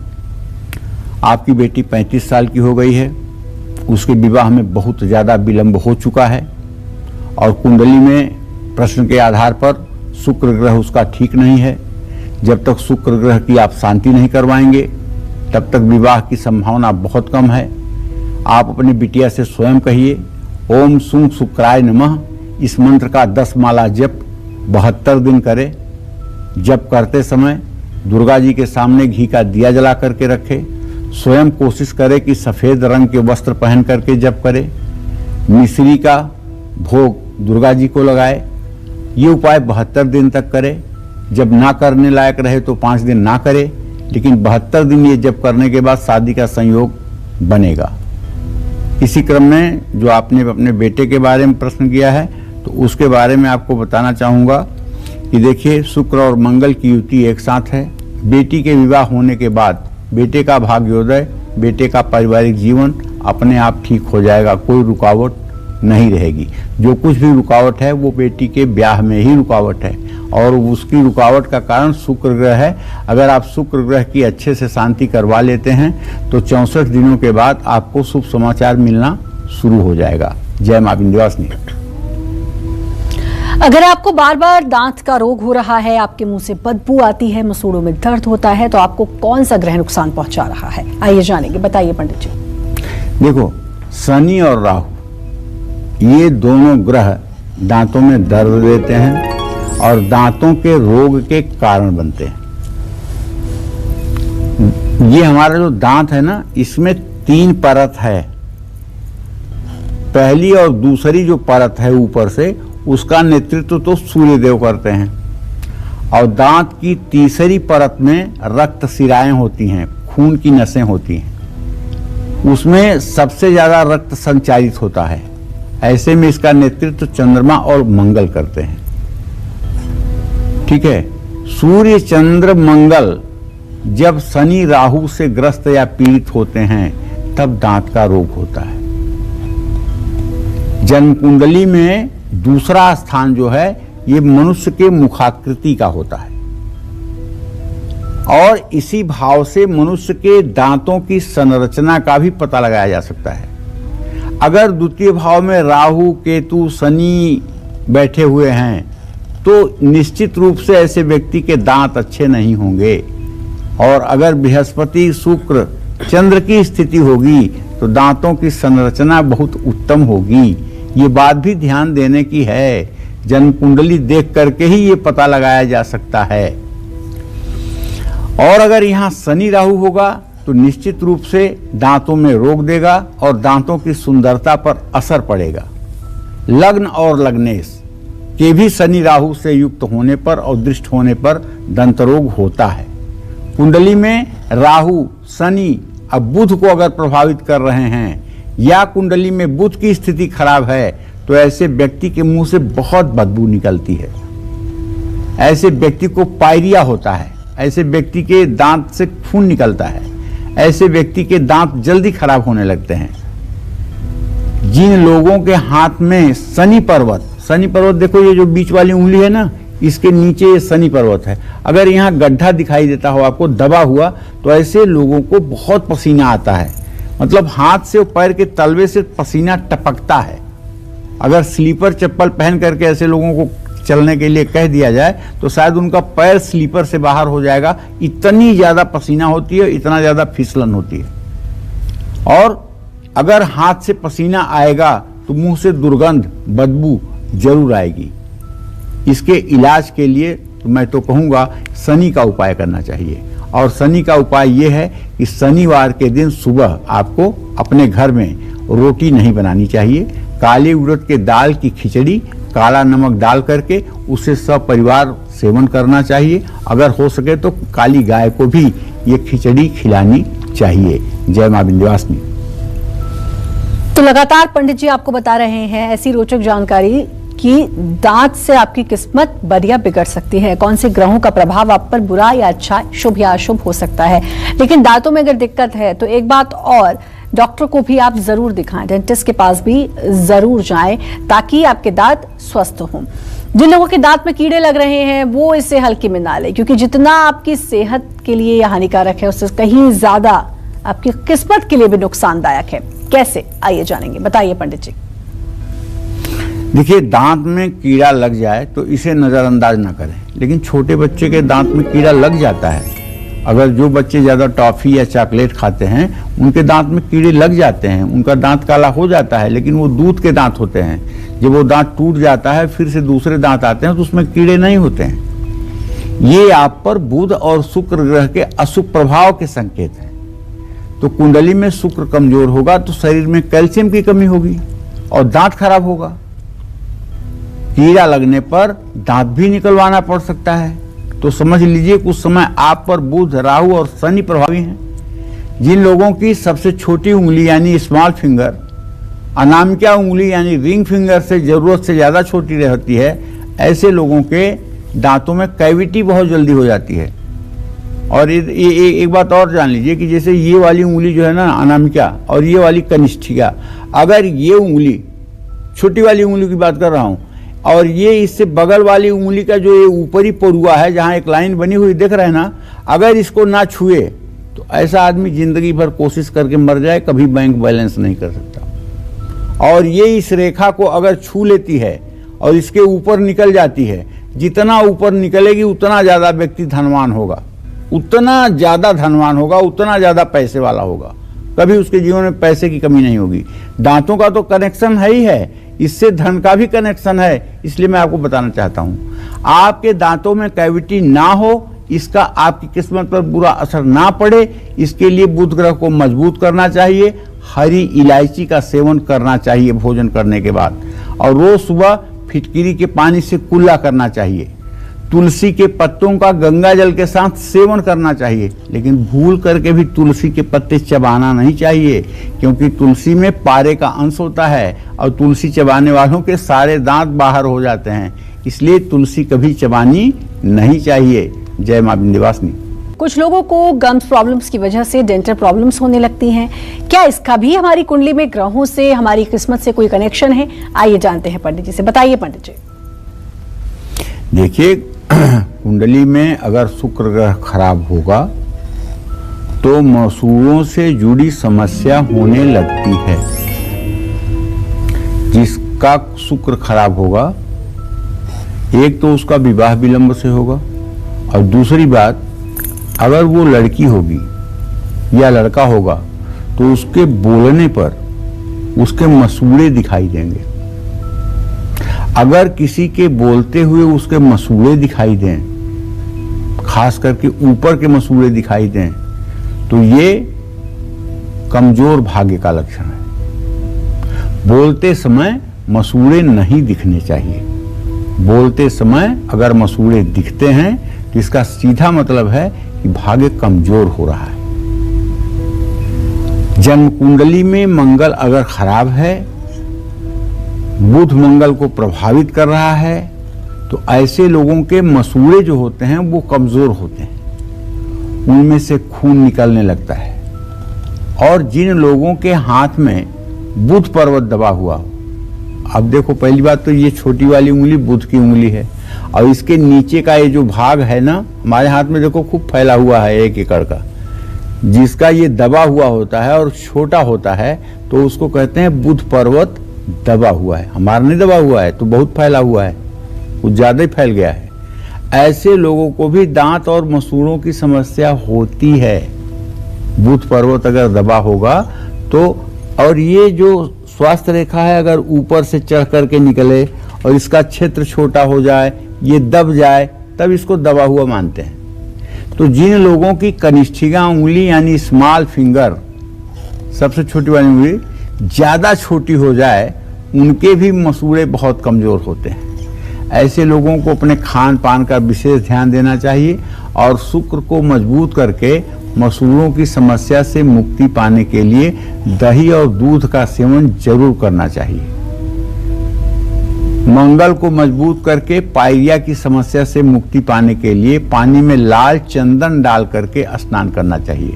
आपकी बेटी 35 साल की हो गई है। उसके विवाह में बहुत ज़्यादा विलंब हो चुका है और कुंडली में प्रश्न के आधार पर शुक्र ग्रह उसका ठीक नहीं है। जब तक शुक्र ग्रह की आप शांति नहीं करवाएंगे तब तक विवाह की संभावना बहुत कम है। आप अपनी बिटिया से स्वयं कहिए, ओम सुं शुक्राय नमः। इस मंत्र का 10 माला जप 72 दिन करे। जप करते समय दुर्गा जी के सामने घी का दिया जला करके रखे। स्वयं कोशिश करे कि सफ़ेद रंग के वस्त्र पहन करके जप करे। मिश्री का भोग दुर्गा जी को लगाए। ये उपाय 72 दिन तक करे। जब ना करने लायक रहे तो 5 दिन ना करे, लेकिन 72 दिन ये जप करने के बाद शादी का संयोग बनेगा। इसी क्रम में जो आपने अपने बेटे के बारे में प्रश्न किया है तो उसके बारे में आपको बताना चाहूँगा कि देखिए, शुक्र और मंगल की युति एक साथ है। बेटी के विवाह होने के बाद बेटे का भाग्योदय, बेटे का पारिवारिक जीवन अपने आप ठीक हो जाएगा, कोई रुकावट नहीं रहेगी। जो कुछ भी रुकावट है वो बेटी के ब्याह में ही रुकावट है, और उसकी रुकावट का कारण शुक्र ग्रह है। अगर आप शुक्र ग्रह की अच्छे से शांति करवा लेते हैं तो 64 दिनों के बाद आपको शुभ समाचार मिलना शुरू हो जाएगा। जय मां विंध्यवासिनी। अगर आपको बार बार दांत का रोग हो रहा है, आपके मुंह से बदबू आती है, मसूड़ों में दर्द होता है, तो आपको कौन सा ग्रह नुकसान पहुंचा रहा है, आइए जानेंगे। बताइए पंडित जी। देखो, शनि और राहु ये दोनों ग्रह दांतों में दर्द देते हैं और दांतों के रोग के कारण बनते हैं। ये हमारा जो दांत है ना, इसमें 3 परत है। पहली और दूसरी जो परत है ऊपर से, उसका नेतृत्व तो सूर्य देव करते हैं, और दांत की तीसरी परत में रक्त शिराएं होती हैं, खून की नसें होती हैं, उसमें सबसे ज्यादा रक्त संचारित होता है। ऐसे में इसका नेतृत्व चंद्रमा और मंगल करते हैं। ठीक है, सूर्य चंद्र मंगल जब शनि राहु से ग्रस्त या पीड़ित होते हैं तब दांत का रोग होता है। जन्म कुंडली में दूसरा स्थान जो है ये मनुष्य के मुखाकृति का होता है, और इसी भाव से मनुष्य के दांतों की संरचना का भी पता लगाया जा सकता है। अगर द्वितीय भाव में राहु केतु शनि बैठे हुए हैं तो निश्चित रूप से ऐसे व्यक्ति के दांत अच्छे नहीं होंगे, और अगर बृहस्पति शुक्र चंद्र की स्थिति होगी तो दांतों की संरचना बहुत उत्तम होगी। ये बात भी ध्यान देने की है, जन्म कुंडली देख करके ही ये पता लगाया जा सकता है। और अगर यहाँ शनि राहु होगा तो निश्चित रूप से दांतों में रोग देगा और दांतों की सुंदरता पर असर पड़ेगा। लग्न और लग्नेश के भी शनि राहु से युक्त होने पर और दृष्ट होने पर दंत रोग होता है। कुंडली में राहु शनि अब बुध को अगर प्रभावित कर रहे हैं या कुंडली में बुध की स्थिति खराब है तो ऐसे व्यक्ति के मुंह से बहुत बदबू निकलती है, ऐसे व्यक्ति को पायरिया होता है, ऐसे व्यक्ति के दांत से खून निकलता है, ऐसे व्यक्ति के दांत जल्दी खराब होने लगते हैं। जिन लोगों के हाथ में शनि पर्वत देखो, ये जो बीच वाली उंगली है ना, इसके नीचे ये शनि पर्वत है, अगर यहाँ गड्ढा दिखाई देता हो आपको दबा हुआ, तो ऐसे लोगों को बहुत पसीना आता है, मतलब हाथ से और पैर के तलवे से पसीना टपकता है। अगर स्लीपर चप्पल पहन करके ऐसे लोगों को चलने के लिए कह दिया जाए तो शायद उनका पैर स्लीपर से बाहर हो जाएगा, इतनी ज्यादा पसीना होती है, इतना ज्यादा फिसलन होती है। और अगर हाथ से पसीना आएगा तो मुंह से दुर्गंध बदबू जरूर आएगी। इसके इलाज के लिए तो मैं तो कहूँगा शनि का उपाय करना चाहिए, और शनि का उपाय ये है कि शनिवार के दिन सुबह आपको अपने घर में रोटी नहीं बनानी चाहिए, काले उड़द के दाल की खिचड़ी काला नमक डाल करके उसे सब परिवार सेवन करना चाहिए। अगर हो सके तो काली गाय को भी ये खिचड़ी खिलानी चाहिए। जय मां विंध्यवासिनी। तो लगातार पंडित जी आपको बता रहे हैं ऐसी रोचक जानकारी कि दांत से आपकी किस्मत बद या बिगड़ सकती है, कौन से ग्रहों का प्रभाव आप पर बुरा या अच्छा, शुभ या अशुभ हो सकता है। लेकिन दांतों में अगर दिक्कत है तो एक बात और, डॉक्टर को भी आप जरूर दिखाएं, डेंटिस्ट के पास भी जरूर जाएं ताकि आपके दांत स्वस्थ हों। जिन लोगों के दांत में कीड़े लग रहे हैं वो इसे हल्के में ना लें, क्योंकि जितना आपकी सेहत के लिए यह हानिकारक है उससे कहीं ज्यादा आपकी किस्मत के लिए भी नुकसानदायक है। कैसे, आइए जानेंगे। बताइए पंडित जी। देखिए, दांत में कीड़ा लग जाए तो इसे नजरअंदाज ना करें, लेकिन छोटे बच्चे के दांत में कीड़ा लग जाता है। अगर जो बच्चे ज्यादा टॉफी या चॉकलेट खाते हैं उनके दांत में कीड़े लग जाते हैं, उनका दांत काला हो जाता है, लेकिन वो दूध के दांत होते हैं। जब वो दांत टूट जाता है फिर से दूसरे दांत आते हैं तो उसमें कीड़े नहीं होते हैं। ये आप पर बुध और शुक्र ग्रह के अशुभ प्रभाव के संकेत हैं। तो कुंडली में शुक्र कमजोर होगा तो शरीर में कैल्शियम की कमी होगी और दांत खराब होगा। कीड़ा लगने पर दांत भी निकलवाना पड़ सकता है। तो समझ लीजिए कुछ समय आप पर बुध राहु और शनि प्रभावी हैं। जिन लोगों की सबसे छोटी उंगली यानी स्मॉल फिंगर, अनामिका उंगली यानी रिंग फिंगर से जरूरत से ज्यादा छोटी रहती है, ऐसे लोगों के दांतों में कैविटी बहुत जल्दी हो जाती है। और एक बात और जान लीजिए कि जैसे ये वाली उंगली जो है ना अनामिका और ये वाली कनिष्ठिका, अगर ये उंगली, छोटी वाली उंगली की बात कर रहा हूं, और ये इससे बगल वाली उंगली का जो ये ऊपरी परुआ है जहां एक लाइन बनी हुई देख रहे हैं ना, अगर इसको ना छुए तो ऐसा आदमी जिंदगी भर कोशिश करके मर जाए, कभी बैंक बैलेंस नहीं कर सकता। और ये इस रेखा को अगर छू लेती है और इसके ऊपर निकल जाती है, जितना ऊपर निकलेगी उतना ज्यादा व्यक्ति धनवान होगा, उतना ज्यादा धनवान होगा, उतना ज्यादा पैसे वाला होगा, कभी उसके जीवन में पैसे की कमी नहीं होगी। दांतों का तो कनेक्शन है ही है, इससे धन का भी कनेक्शन है। इसलिए मैं आपको बताना चाहता हूं, आपके दांतों में कैविटी ना हो, इसका आपकी किस्मत पर बुरा असर ना पड़े, इसके लिए बुध ग्रह को मजबूत करना चाहिए। हरी इलायची का सेवन करना चाहिए भोजन करने के बाद, और रोज सुबह फिटकिरी के पानी से कुल्ला करना चाहिए। तुलसी के पत्तों का गंगा जल के साथ सेवन करना चाहिए, लेकिन भूल करके भी तुलसी के पत्ते चबाना नहीं चाहिए, क्योंकि तुलसी में पारे का अंश होता है और तुलसी चबाने वालों के सारे दांत बाहर हो जाते हैं। इसलिए तुलसी कभी चबानी नहीं चाहिए। जय मां विंध्यवासिनी। कुछ लोगों को गम्स प्रॉब्लम्स की वजह से डेंटल प्रॉब्लम्स होने लगती हैं, क्या इसका भी हमारी कुंडली में ग्रहों से, हमारी किस्मत से कोई कनेक्शन है? आइए जानते हैं पंडित जी से। बताइए पंडित जी। देखिए, कुंडली में अगर शुक्र ग्रह खराब होगा तो मसूड़ों से जुड़ी समस्या होने लगती है। जिसका शुक्र खराब होगा, एक तो उसका विवाह विलंब से होगा, और दूसरी बात, अगर वो लड़की होगी या लड़का होगा तो उसके बोलने पर उसके मसूड़े दिखाई देंगे। अगर किसी के बोलते हुए उसके मसूड़े दिखाई दें, खास करके ऊपर के मसूड़े दिखाई दें, तो ये कमजोर भाग्य का लक्षण है। बोलते समय मसूड़े नहीं दिखने चाहिए। बोलते समय अगर मसूड़े दिखते हैं तो इसका सीधा मतलब है कि भाग्य कमजोर हो रहा है। जन्म कुंडली में मंगल अगर खराब है, बुध मंगल को प्रभावित कर रहा है, तो ऐसे लोगों के मसूड़े जो होते हैं वो कमजोर होते हैं, उनमें से खून निकलने लगता है। और जिन लोगों के हाथ में बुध पर्वत दबा हुआ हो, अब देखो, पहली बात तो ये छोटी वाली उंगली बुध की उंगली है, और इसके नीचे का ये जो भाग है ना, हमारे हाथ में देखो खूब फैला हुआ है 1 एकड़ का, जिसका ये दबा हुआ होता है और छोटा होता है, तो उसको कहते हैं बुध पर्वत दबा हुआ है। हमारा नहीं दबा हुआ है, तो बहुत फैला हुआ है, कुछ ज्यादा ही फैल गया है। ऐसे लोगों को भी दांत और मसूड़ों की समस्या होती है। बुध पर्वत अगर दबा होगा तो, और ये जो स्वास्थ्य रेखा है अगर ऊपर से चढ़ करके निकले और इसका क्षेत्र छोटा हो जाए, ये दब जाए, तब इसको दबा हुआ मानते हैं। तो जिन लोगों की कनिष्ठिका उंगली यानी स्मॉल फिंगर, सबसे छोटी वाली उंगली ज्यादा छोटी हो जाए, उनके भी मसूड़े बहुत कमजोर होते हैं। ऐसे लोगों को अपने खान पान का विशेष ध्यान देना चाहिए, और शुक्र को मजबूत करके मसूड़ों की समस्या से मुक्ति पाने के लिए दही और दूध का सेवन जरूर करना चाहिए। मंगल को मजबूत करके पायरिया की समस्या से मुक्ति पाने के लिए पानी में लाल चंदन डाल करके स्नान करना चाहिए।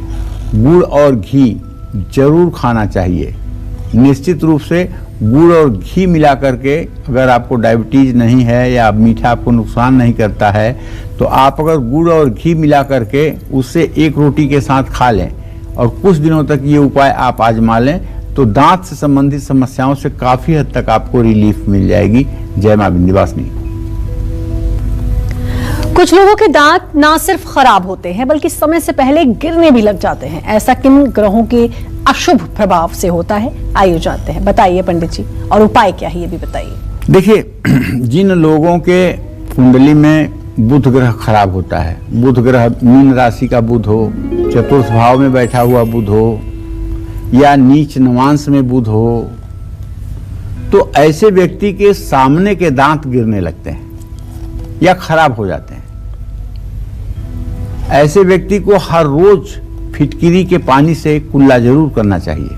गुड़ और घी जरूर खाना चाहिए। निश्चित रूप से गुड़ और घी मिला करके, अगर आपको डायबिटीज नहीं है या मीठा आपको नुकसान नहीं करता है, तो आप अगर गुड़ और घी मिला करके उससे 1 रोटी के साथ खा लें और कुछ दिनों तक ये उपाय आप आजमा लें, तो दांत से संबंधित समस्याओं से काफी हद तक आपको रिलीफ मिल जाएगी। जय मां विंध्यवासिनी। कुछ लोगों के दांत ना सिर्फ खराब होते हैं बल्कि समय से पहले गिरने भी लग जाते हैं। ऐसा किन ग्रहों के अशुभ प्रभाव से होता है? आइए जानते हैं। बताइए पंडित जी, और उपाय क्या है ये भी बताइए। देखिए, जिन लोगों के कुंडली में बुध ग्रह खराब होता है, बुध ग्रह मीन राशि का बुध हो, चतुर्थ भाव में बैठा हुआ बुध हो, या नीच नवांश में बुध हो, तो ऐसे व्यक्ति के सामने के दांत गिरने लगते हैं या खराब हो जाते हैं। ऐसे व्यक्ति को हर रोज फिटकिरी के पानी से कुल्ला जरूर करना चाहिए।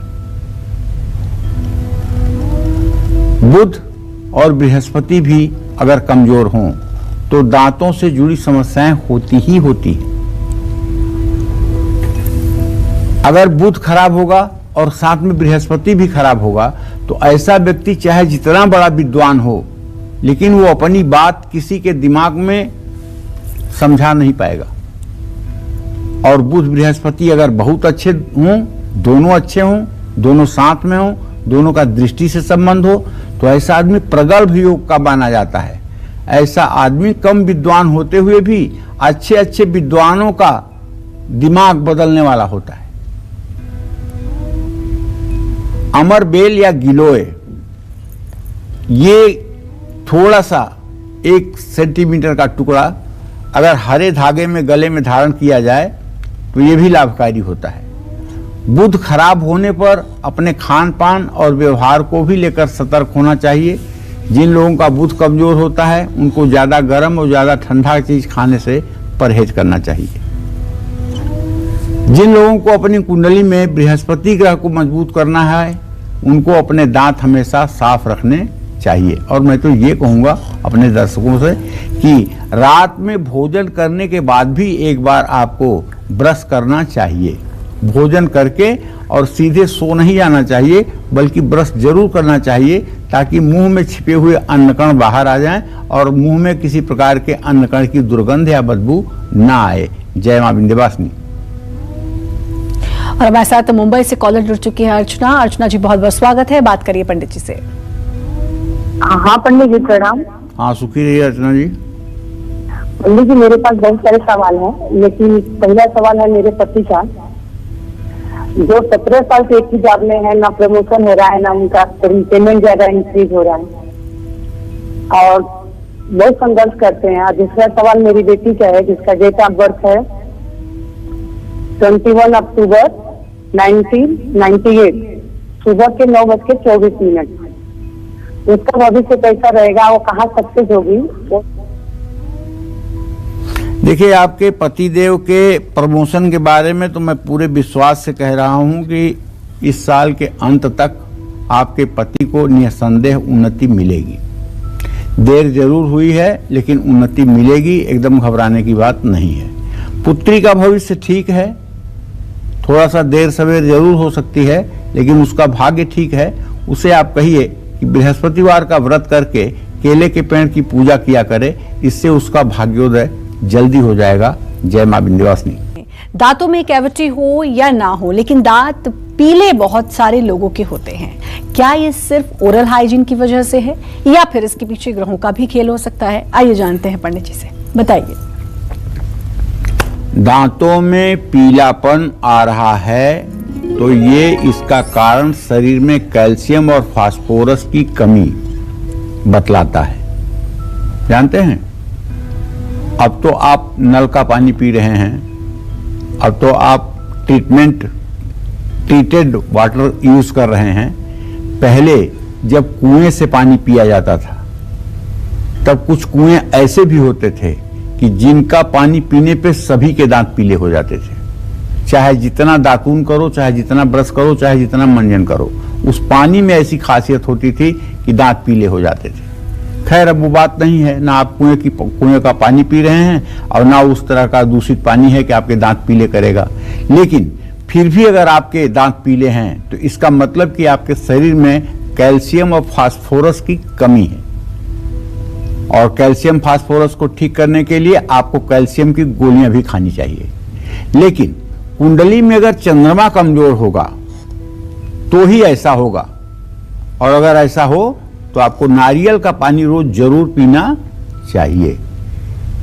बुध और बृहस्पति भी अगर कमजोर हों तो दांतों से जुड़ी समस्याएं होती ही होती हैं। अगर बुध खराब होगा और साथ में बृहस्पति भी खराब होगा तो ऐसा व्यक्ति चाहे जितना बड़ा विद्वान हो, लेकिन वो अपनी बात किसी के दिमाग में समझा नहीं पाएगा। और बुध बृहस्पति अगर बहुत अच्छे हों, दोनों अच्छे हों, दोनों साथ में हों, दोनों का दृष्टि से संबंध हो, तो ऐसा आदमी प्रगल्भ योग का माना जाता है। ऐसा आदमी कम विद्वान होते हुए भी अच्छे अच्छे विद्वानों का दिमाग बदलने वाला होता है। अमरबेल या गिलोय, ये थोड़ा सा 1 सेंटीमीटर का टुकड़ा अगर हरे धागे में गले में धारण किया जाए तो ये भी लाभकारी होता है। बुध खराब होने पर अपने खान पान और व्यवहार को भी लेकर सतर्क होना चाहिए। जिन लोगों का बुध कमजोर होता है उनको ज्यादा गर्म और ज्यादा ठंडा चीज खाने से परहेज करना चाहिए। जिन लोगों को अपनी कुंडली में बृहस्पति ग्रह को मजबूत करना है उनको अपने दांत हमेशा साफ रखने चाहिए। और मैं तो ये कहूंगा अपने दर्शकों से कि रात में भोजन करने के बाद भी एक बार आपको ब्रश करना चाहिए। भोजन करके और सीधे सो नहीं जाना चाहिए, बल्कि ब्रश जरूर करना चाहिए ताकि मुंह में छिपे हुए अन्नकण बाहर आ जाएं और मुंह में किसी प्रकार के अन्नकण की दुर्गंध या बदबू ना आए। जय मां विंध्यवासिनी। और हमारे साथ मुंबई से कॉलर जुड़ चुकी है अर्चना। अर्चना जी, बहुत बहुत स्वागत है, बात करिए पंडित जी से। हाँ पंडित जी प्रणाम। हाँ, सुखी रहिए अर्चना जी। पंडित जी मेरे पास बहुत सारे सवाल हैं, लेकिन पहला सवाल है मेरे पति का, जो 17 साल से एक ही जॉब में है, ना प्रमोशन हो रहा है, ना उनका पेमेंट ज्यादा इंक्रीज हो रहा है और बहुत संघर्ष करते हैं। और दूसरा सवाल मेरी बेटी का है जिसका डेट ऑफ बर्थ है 21 अक्टूबर 1998, सुबह के 9:24। उसका भविष्य कैसा रहेगा, वो कहाँ सक्सेस होगी? देखिए, आपके पतिदेव के प्रमोशन के बारे में तो मैं पूरे विश्वास से कह रहा हूं कि इस साल के अंत तक आपके पति को निसंदेह उन्नति मिलेगी। देर जरूर हुई है लेकिन उन्नति मिलेगी, एकदम घबराने की बात नहीं है। पुत्री का भविष्य ठीक है, थोड़ा सा देर सवेर जरूर हो सकती है लेकिन उसका भाग्य ठीक है। उसे आप कहिए कि बृहस्पतिवार का व्रत करके केले के पेड़ की पूजा किया करे, इससे उसका भाग्योदय जल्दी हो जाएगा। जय मां विंध्यवासिनी। दांतों में कैविटी हो या ना हो, लेकिन दांत पीले बहुत सारे लोगों के होते हैं। क्या ये सिर्फ ओरल हाइजीन की वजह से है या फिर इसके पीछे ग्रहों का भी खेल हो सकता है? आइए जानते हैं पंडित जी से, बताइए। दांतों में पीलापन आ रहा है तो ये इसका कारण शरीर में कैल्शियम और फास्फोरस की कमी बतलाता है। जानते हैं, अब तो आप नल का पानी पी रहे हैं, अब तो आप ट्रीटेड वाटर यूज कर रहे हैं। पहले जब कुएं से पानी पिया जाता था तब कुछ कुएं ऐसे भी होते थे कि जिनका पानी पीने पे सभी के दांत पीले हो जाते थे। चाहे जितना दातून करो, चाहे जितना ब्रश करो, चाहे जितना मंजन करो, उस पानी में ऐसी खासियत होती थी कि दांत पीले हो जाते थे। खैर, अब वो बात नहीं है, ना आप कुएं का पानी पी रहे हैं और ना उस तरह का दूषित पानी है कि आपके दांत पीले करेगा। लेकिन फिर भी अगर आपके दांत पीले हैं तो इसका मतलब कि आपके शरीर में कैल्शियम और फास्फोरस की कमी है। और कैल्शियम फास्फोरस को ठीक करने के लिए आपको कैल्शियम की गोलियां भी खानी चाहिए। लेकिन कुंडली में अगर चंद्रमा कमजोर होगा तो ही ऐसा होगा। और अगर ऐसा हो तो आपको नारियल का पानी रोज जरूर पीना चाहिए।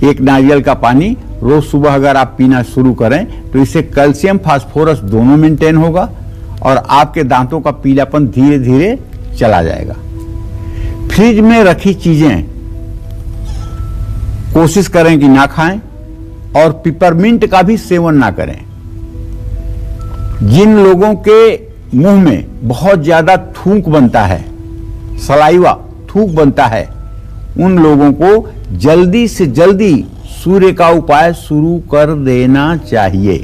एक नारियल का पानी रोज सुबह अगर आप पीना शुरू करें तो इससे कैल्शियम फास्फोरस दोनों मेंटेन होगा और आपके दांतों का पीलापन धीरे धीरे चला जाएगा। फ्रिज में रखी चीजें कोशिश करें कि ना खाएं और पिपरमिंट का भी सेवन ना करें। जिन लोगों के मुंह में बहुत ज्यादा थूक बनता है, सलाइवा थूक बनता है, उन लोगों को जल्दी से जल्दी सूर्य का उपाय शुरू कर देना चाहिए।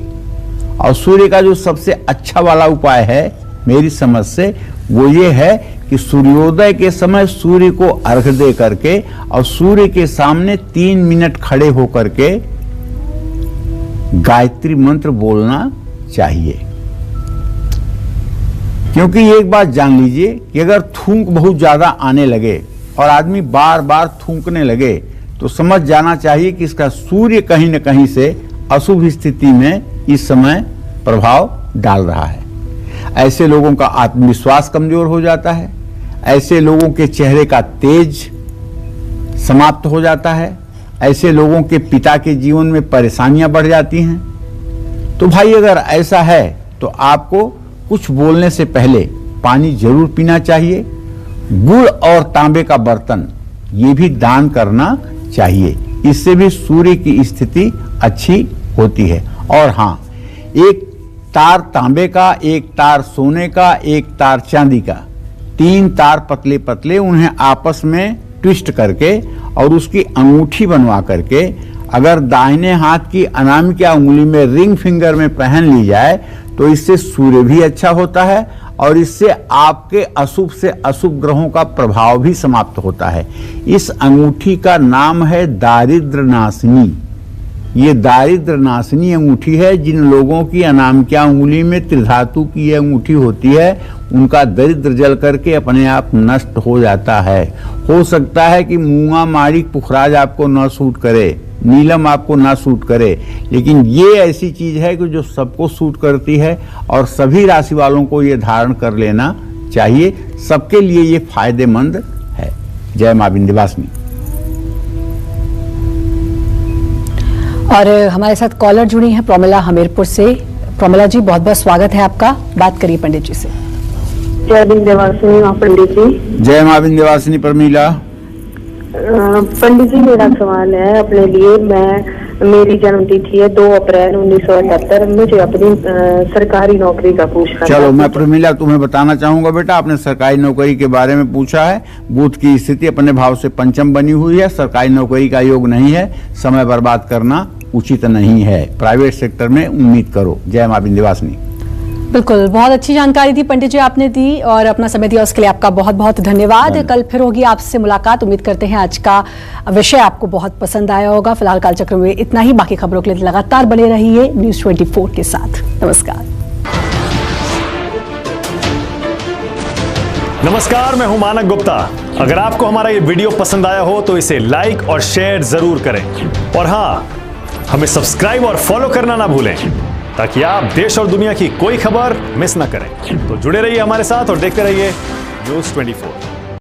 और सूर्य का जो सबसे अच्छा वाला उपाय है मेरी समझ से वो ये है कि सूर्योदय के समय सूर्य को अर्घ दे करके और सूर्य के सामने 3 मिनट खड़े होकर के गायत्री मंत्र बोलना चाहिए। क्योंकि एक बात जान लीजिए कि अगर थूक बहुत ज्यादा आने लगे और आदमी बार बार थूकने लगे तो समझ जाना चाहिए कि इसका सूर्य कहीं न कहीं से अशुभ स्थिति में इस समय प्रभाव डाल रहा है। ऐसे लोगों का आत्मविश्वास कमजोर हो जाता है, ऐसे लोगों के चेहरे का तेज समाप्त हो जाता है, ऐसे लोगों के पिता के जीवन में परेशानियां बढ़ जाती हैं। तो भाई अगर ऐसा है तो आपको कुछ बोलने से पहले पानी जरूर पीना चाहिए। गुड़ और तांबे का बर्तन ये भी दान करना चाहिए, इससे भी सूर्य की स्थिति अच्छी होती है। और हाँ, एक तार तांबे का, एक तार सोने का, एक तार चांदी का, 3 तार पतले पतले उन्हें आपस में ट्विस्ट करके और उसकी अंगूठी बनवा करके अगर दाहिने हाथ की अनामिका उंगली में रिंग फिंगर में पहन ली जाए तो इससे सूर्य भी अच्छा होता है और इससे आपके अशुभ से अशुभ ग्रहों का प्रभाव भी समाप्त होता है। इस अंगूठी का नाम है दारिद्र नाशिनी। ये दारिद्र नाशिनी अंगूठी है। जिन लोगों की अनामिका उंगली में त्रिधातु की यह अंगूठी होती है उनका दरिद्र जल करके अपने आप नष्ट हो जाता है। हो सकता है कि मूंगा माणिक पुखराज आपको न सूट करे, नीलम आपको ना सूट करे, लेकिन ये ऐसी चीज है कि जो सबको सूट करती है और सभी राशि वालों को ये धारण कर लेना चाहिए। सबके लिए ये फायदेमंद है। जय मां विंध्यवासिनी। और हमारे साथ कॉलर जुड़ी हैं प्रमिला हमीरपुर से। प्रमिला जी, बहुत बहुत स्वागत है आपका। बात करिए पंडित जी से। जय विंध्यवासिनी मां पंडित जी। जय मां विंध्यवासिनी प्रमिला। पंडित जी, मेरा सवाल है अपने लिए। मेरी जन्म तिथि है 2 अप्रैल 1978। मुझे अपनी सरकारी नौकरी का पूछना। चलो मैं प्रमिला तुम्हें बताना चाहूंगा बेटा, आपने सरकारी नौकरी के बारे में पूछा है। बुध की स्थिति अपने भाव से पंचम बनी हुई है, सरकारी नौकरी का योग नहीं है, समय बर्बाद करना उचित नहीं है। प्राइवेट सेक्टर में उम्मीद करो। जय मां विंध्यवासिनी। बिल्कुल, बहुत अच्छी जानकारी थी पंडित जी आपने दी और अपना समय दिया उसके लिए आपका बहुत बहुत धन्यवाद। कल फिर होगी आपसे मुलाकात। उम्मीद करते हैं आज का विषय आपको बहुत पसंद आया होगा। फिलहाल कालचक्र में इतना ही। बाकी खबरों के लिए लगातार बने रहिए न्यूज़ 24 के साथ। नमस्कार। नमस्कार, मैं हूं मानक गुप्ता। अगर आपको हमारा ये वीडियो पसंद आया हो तो इसे लाइक और शेयर जरूर करें और हाँ, हमें सब्सक्राइब और फॉलो करना ना भूलें ताकि आप देश और दुनिया की कोई खबर मिस ना करें। तो जुड़े रहिए हमारे साथ और देखते रहिए न्यूज़ 24।